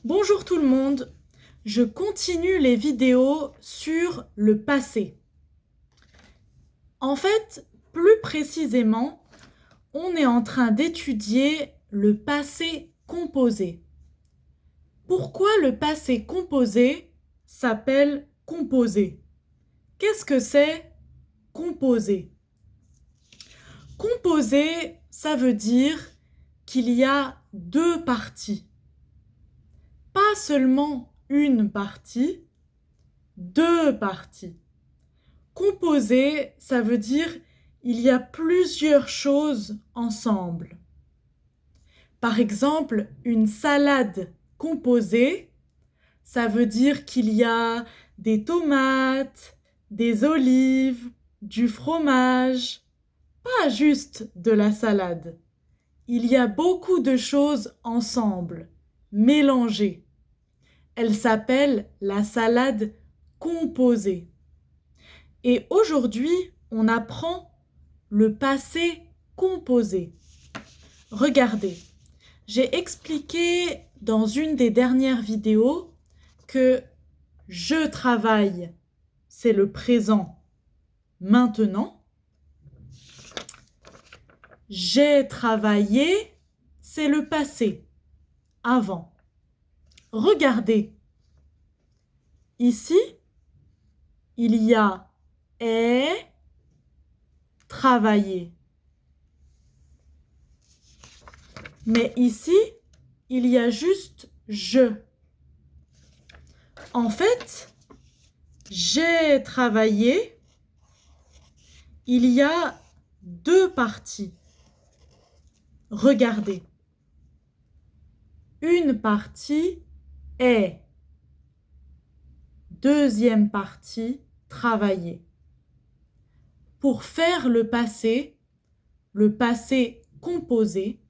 Bonjour tout le monde, je continue les vidéos sur le passé. En fait, plus précisément, on est en train d'étudier le passé composé. Pourquoi le passé composé s'appelle composé? Qu'est-ce que c'est composé? Composé, ça veut dire qu'il y a deux parties. Pas seulement une partie, deux parties. Composé, ça veut dire il y a plusieurs choses ensemble. Par exemple, une salade composée, ça veut dire qu'il y a des tomates, des olives, du fromage, pas juste de la salade. Il y a beaucoup de choses ensemble, mélangées. Elle s'appelle la salade composée. Et aujourd'hui, on apprend le passé composé. Regardez, j'ai expliqué dans une des dernières vidéos que je travaille, c'est le présent maintenant. J'ai travaillé, c'est le passé avant. Regardez, ici, il y a est travaillé. Mais ici, il y a juste je. En fait, j'ai travaillé, il y a deux parties. Regardez. Une partie est. Deuxième partie, travailler. Pour faire le passé composé,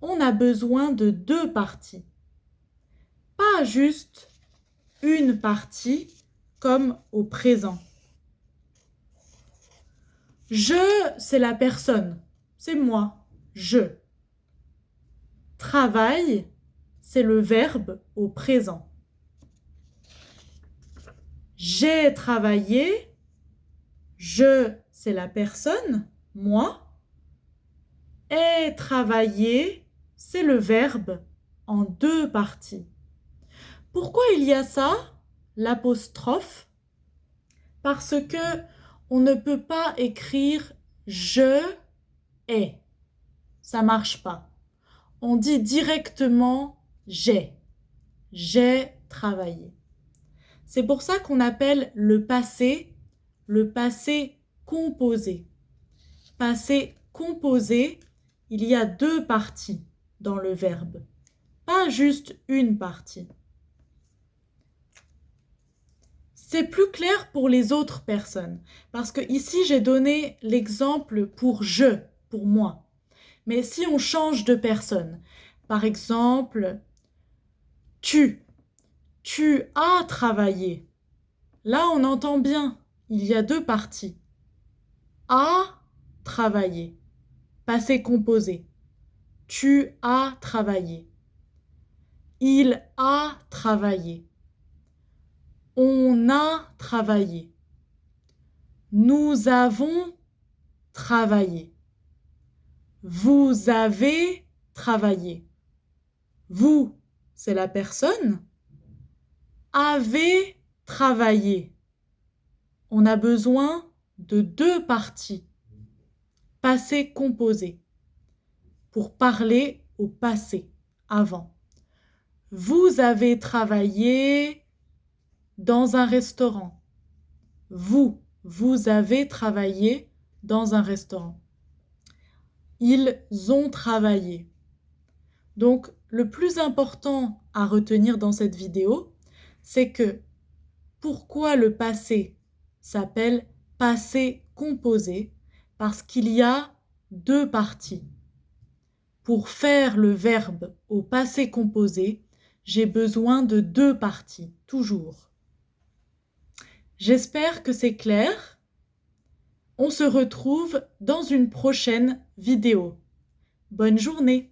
on a besoin de deux parties. Pas juste une partie comme au présent. Je, c'est la personne, c'est moi, je. Travaille, c'est le verbe au présent. J'ai travaillé, je, c'est la personne, moi. Ai travaillé, c'est le verbe en deux parties. Pourquoi il y a ça, l'apostrophe? Parce que on ne peut pas écrire je ai. Ça marche pas. On dit directement j'ai. J'ai travaillé. C'est pour ça qu'on appelle le passé composé. Passé composé, il y a deux parties dans le verbe, pas juste une partie. C'est plus clair pour les autres personnes, parce que ici j'ai donné l'exemple pour je, pour moi. Mais si on change de personne, par exemple, tu as travaillé. Là, on entend bien, il y a deux parties. A travaillé, passé composé. Tu as travaillé. Il a travaillé. On a travaillé. Nous avons travaillé. Vous avez travaillé. Vous, c'est la personne. Avez travaillé. On a besoin de deux parties. Passé composé. Pour parler au passé, avant. Vous avez travaillé dans un restaurant. Vous avez travaillé dans un restaurant. Ils ont travaillé. Donc, le plus important à retenir dans cette vidéo, c'est que pourquoi le passé s'appelle passé composé? Parce qu'il y a deux parties. Pour faire le verbe au passé composé, j'ai besoin de deux parties, toujours. J'espère que c'est clair. On se retrouve dans une prochaine vidéo. Bonne journée!